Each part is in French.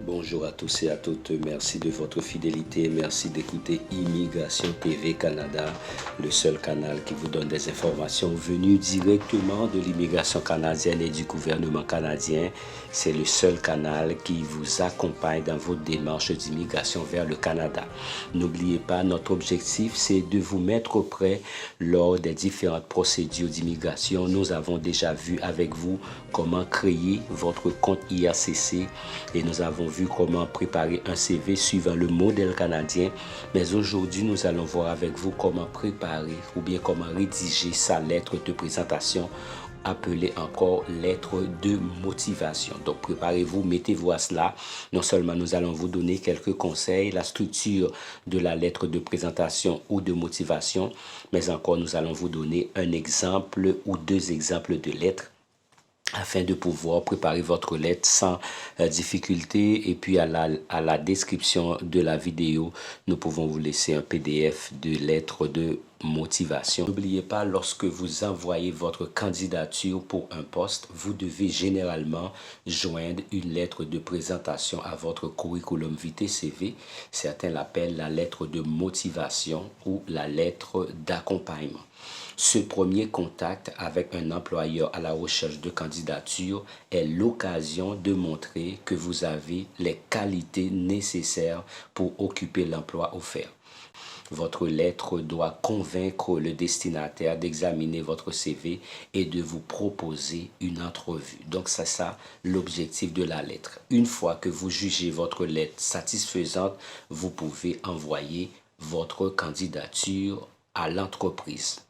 Bonjour à tous et à toutes, merci de votre fidélité, merci d'écouter Immigration TV Canada, le seul canal qui vous donne des informations venues directement de l'immigration canadienne et du gouvernement canadien. C'est le seul canal qui vous accompagne dans votre démarche d'immigration vers le Canada. N'oubliez pas, notre objectif, c'est de vous mettre prêt lors des différentes procédures d'immigration. Nous avons déjà vu avec vous comment créer votre compte IRCC et nous avons vu comment préparer un CV suivant le modèle canadien. Mais aujourd'hui, nous allons voir avec vous comment préparer ou bien comment rédiger sa lettre de présentation, appelée encore lettre de motivation. Donc préparez-vous, mettez-vous à cela. Non seulement nous allons vous donner quelques conseils, la structure de la lettre de présentation ou de motivation, mais encore nous allons vous donner un exemple ou deux exemples de lettres afin de pouvoir préparer votre lettre sans difficulté. Et puis à la description de la vidéo, nous pouvons vous laisser un PDF de lettre de motivation. N'oubliez pas, lorsque vous envoyez votre candidature pour un poste, vous devez généralement joindre une lettre de présentation à votre curriculum vitae CV. Certains l'appellent la lettre de motivation ou la lettre d'accompagnement. Ce premier contact avec un employeur à la recherche de candidature est l'occasion de montrer que vous avez les qualités nécessaires pour occuper l'emploi offert. Votre lettre doit convaincre le destinataire d'examiner votre CV et de vous proposer une entrevue. Donc, c'est ça l'objectif de la lettre. Une fois que vous jugez votre lettre satisfaisante, vous pouvez envoyer votre candidature à l'entreprise.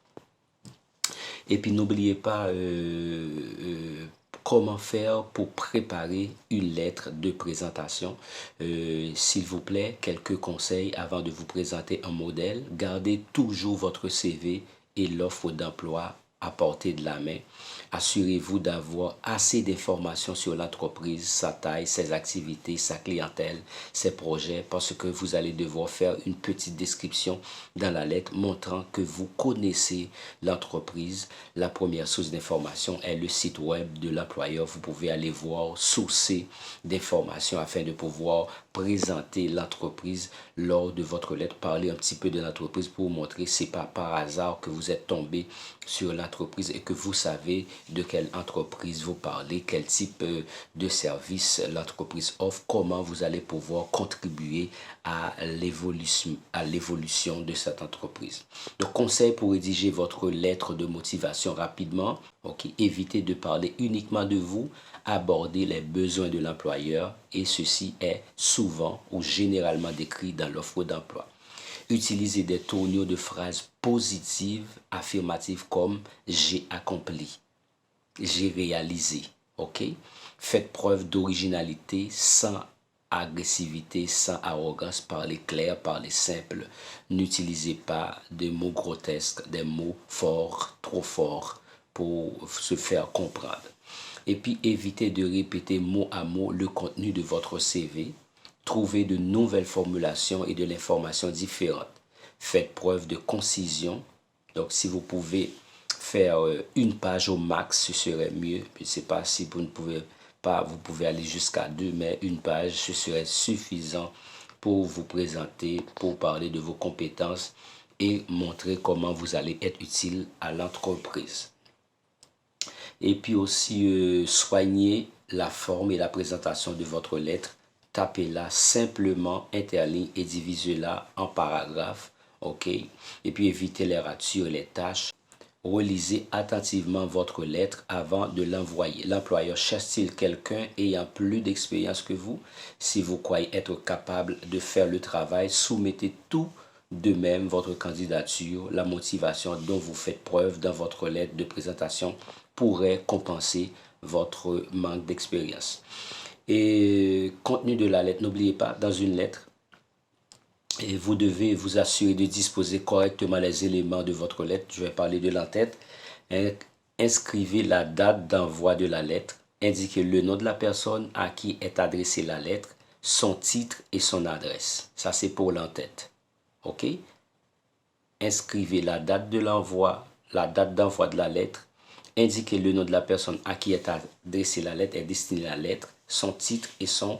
Et puis n'oubliez pas comment faire pour préparer une lettre de présentation. S'il vous plaît, quelques conseils avant de vous présenter un modèle. Gardez toujours votre CV et l'offre d'emploi à portée de la main. Assurez-vous d'avoir assez d'informations sur l'entreprise, sa taille, ses activités, sa clientèle, ses projets, parce que vous allez devoir faire une petite description dans la lettre montrant que vous connaissez l'entreprise. La première source d'information est le site web de l'employeur. Vous pouvez aller voir, sourcer d'informations afin de pouvoir présenter l'entreprise lors de votre lettre. Parler un petit peu de l'entreprise pour vous montrer que ce n'est pas par hasard que vous êtes tombé sur l'entreprise et que vous savez de quelle entreprise vous parlez, quel type de service l'entreprise offre, comment vous allez pouvoir contribuer à l'évolution de cette entreprise. Donc, conseil pour rédiger votre lettre de motivation rapidement. Ok, évitez de parler uniquement de vous, abordez les besoins de l'employeur et ceci est souvent ou généralement décrit dans l'offre d'emploi. Utilisez des tournures de phrases positives, affirmatives comme j'ai accompli, j'ai réalisé. Ok? Faites preuve d'originalité sans agressivité, sans arrogance, parlez clair, parlez simple. N'utilisez pas de mots grotesques, des mots forts, trop forts pour se faire comprendre. Et puis évitez de répéter mot à mot le contenu de votre CV. Trouvez de nouvelles formulations et de l'information différente. Faites preuve de concision. Donc, si vous pouvez faire une page au max, ce serait mieux. Je ne sais pas si vous ne pouvez pas, vous pouvez aller jusqu'à 2, mais une page, ce serait suffisant pour vous présenter, pour parler de vos compétences et montrer comment vous allez être utile à l'entreprise. Et puis aussi, soignez la forme et la présentation de votre lettre. Tapez-la simplement, interligne et divisez-la en paragraphes. OK? Et puis évitez les ratures et les tâches. Relisez attentivement votre lettre avant de l'envoyer. L'employeur cherche-t-il quelqu'un ayant plus d'expérience que vous? Si vous croyez être capable de faire le travail, soumettez tout de même votre candidature. La motivation dont vous faites preuve dans votre lettre de présentation pourrait compenser votre manque d'expérience. Et contenu de la lettre, n'oubliez pas, dans une lettre, et vous devez vous assurer de disposer correctement les éléments de votre lettre. Je vais parler de l'entête. Inscrivez la date d'envoi de la lettre. Indiquez le nom de la personne à qui est adressée la lettre, son titre et son adresse. Ça, c'est pour l'entête. OK? Inscrivez la date de l'envoi, la date d'envoi de la lettre. Indiquez le nom de la personne à qui est adressée la lettre et destinée la lettre, son titre et son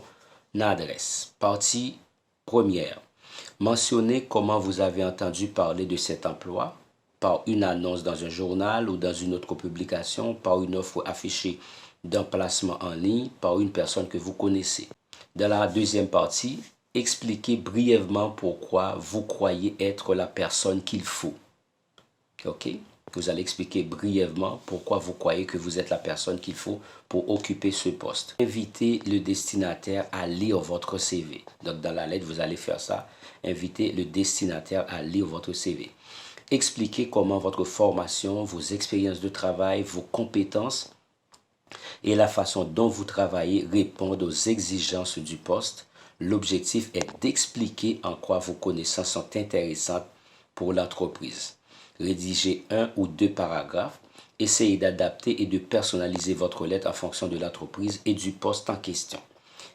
adresse. Partie première. Mentionnez comment vous avez entendu parler de cet emploi, par une annonce dans un journal ou dans une autre publication, par une offre affichée d'un placement en ligne, par une personne que vous connaissez. Dans la deuxième partie, expliquez brièvement pourquoi vous croyez être la personne qu'il faut. OK? Vous allez expliquer brièvement pourquoi vous croyez que vous êtes la personne qu'il faut pour occuper ce poste. Invitez le destinataire à lire votre CV. Donc, dans la lettre, vous allez faire ça. Invitez le destinataire à lire votre CV. Expliquez comment votre formation, vos expériences de travail, vos compétences et la façon dont vous travaillez répondent aux exigences du poste. L'objectif est d'expliquer en quoi vos connaissances sont intéressantes pour l'entreprise. Rédigez 1 ou 2 paragraphes. Essayez d'adapter et de personnaliser votre lettre en fonction de l'entreprise et du poste en question.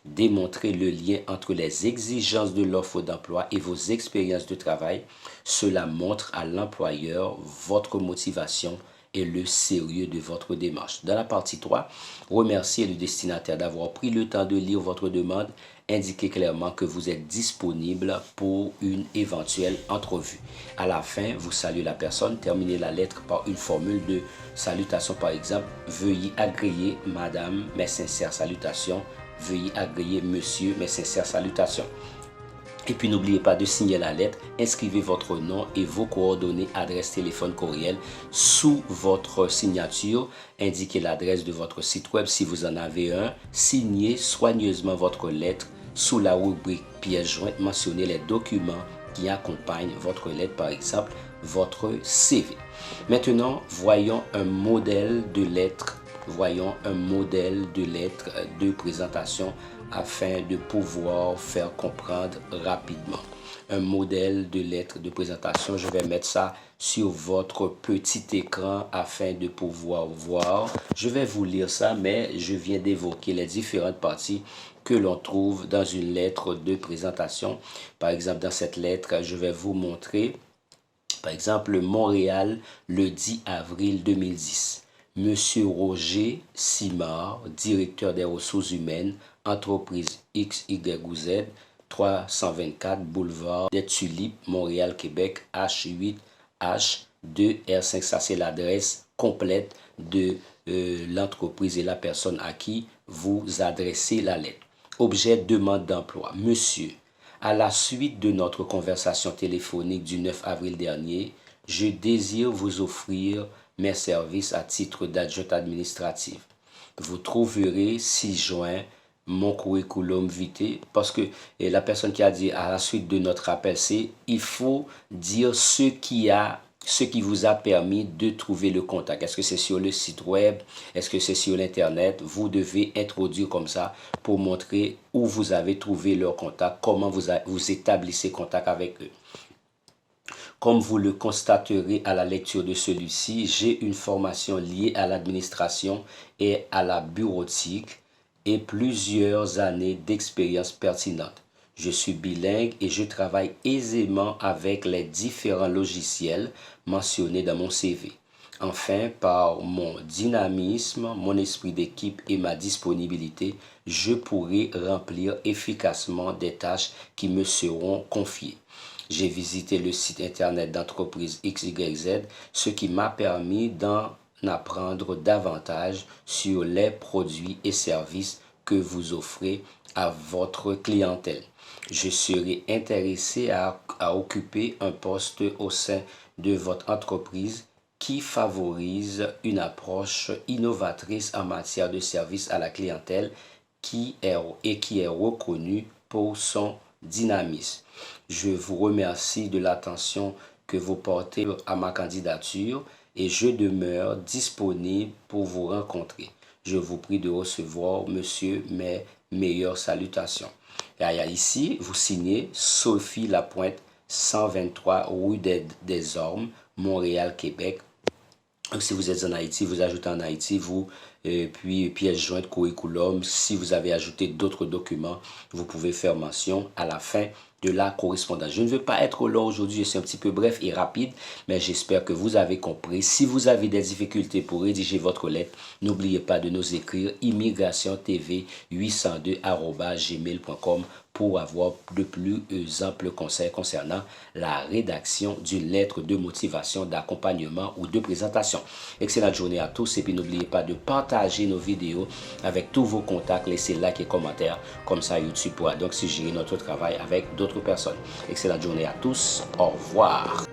Démontrez le lien entre les exigences de l'offre d'emploi et vos expériences de travail. Cela montre à l'employeur votre motivation et le sérieux de votre démarche. Dans la partie 3, remerciez le destinataire d'avoir pris le temps de lire votre demande. Indiquez clairement que vous êtes disponible pour une éventuelle entrevue. À la fin, vous saluez la personne. Terminez la lettre par une formule de salutation, par exemple. Veuillez agréer, madame, mes sincères salutations. Veuillez agréer, monsieur, mes sincères salutations. Et puis n'oubliez pas de signer la lettre, inscrivez votre nom et vos coordonnées, adresse, téléphone, courriel sous votre signature. Indiquez l'adresse de votre site web si vous en avez un. Signez soigneusement votre lettre sous la rubrique pièces jointes. Mentionnez les documents qui accompagnent votre lettre, par exemple votre CV. Maintenant, voyons un modèle de lettre. Voyons un modèle de lettre de présentation afin de pouvoir faire comprendre rapidement. Un modèle de lettre de présentation, je vais mettre ça sur votre petit écran afin de pouvoir voir. Je vais vous lire ça, mais je viens d'évoquer les différentes parties que l'on trouve dans une lettre de présentation. Par exemple, dans cette lettre, je vais vous montrer, par exemple, Montréal, le 10 avril 2010. Monsieur Roger Simard, directeur des ressources humaines, entreprise XYZ, 324 boulevard des Tulipes, Montréal, Québec, H8H2R5. Ça, c'est l'adresse complète de l'entreprise et la personne à qui vous adressez la lettre. Objet demande d'emploi. Monsieur, à la suite de notre conversation téléphonique du 9 avril dernier, je désire vous offrir mes services à titre d'adjointe administrative. Vous trouverez ci-joint mon curriculum vitae, parce que la personne qui a dit à la suite de notre appel, c'est il faut dire ce qui vous a permis de trouver le contact. Est-ce que c'est sur le site web? Est-ce que c'est sur l'Internet? Vous devez introduire comme ça pour montrer où vous avez trouvé leur contact, comment vous établissez contact avec eux. Comme vous le constaterez à la lecture de celui-ci, j'ai une formation liée à l'administration et à la bureautique et plusieurs années d'expérience pertinente. Je suis bilingue et je travaille aisément avec les différents logiciels mentionnés dans mon CV. Enfin, par mon dynamisme, mon esprit d'équipe et ma disponibilité, je pourrai remplir efficacement des tâches qui me seront confiées. J'ai visité le site internet d'entreprise XYZ, ce qui m'a permis d'en apprendre davantage sur les produits et services que vous offrez à votre clientèle. Je serai intéressé à occuper un poste au sein de votre entreprise qui favorise une approche innovatrice en matière de service à la clientèle qui est reconnue pour son dynamisme. Je vous remercie de l'attention que vous portez à ma candidature et je demeure disponible pour vous rencontrer. Je vous prie de recevoir, monsieur, mes meilleures salutations. Et ici, vous signez Sophie Lapointe, 123 rue des Ormes, Montréal, Québec. Donc, si vous êtes en Haïti, vous ajoutez en Haïti, vous puis pièce jointe, curriculum. Si vous avez ajouté d'autres documents, vous pouvez faire mention à la fin de la correspondance. Je ne veux pas être long aujourd'hui, je suis un petit peu bref et rapide, mais j'espère que vous avez compris. Si vous avez des difficultés pour rédiger votre lettre, n'oubliez pas de nous écrire immigrationtv802@gmail.com pour avoir de plus amples conseils concernant la rédaction d'une lettre de motivation, d'accompagnement ou de présentation. Excellente journée à tous et puis n'oubliez pas de partager nos vidéos avec tous vos contacts, laissez like et commentaires, comme ça YouTube pourra donc suggérer notre travail avec d'autres personnes. Excellente journée à tous, au revoir.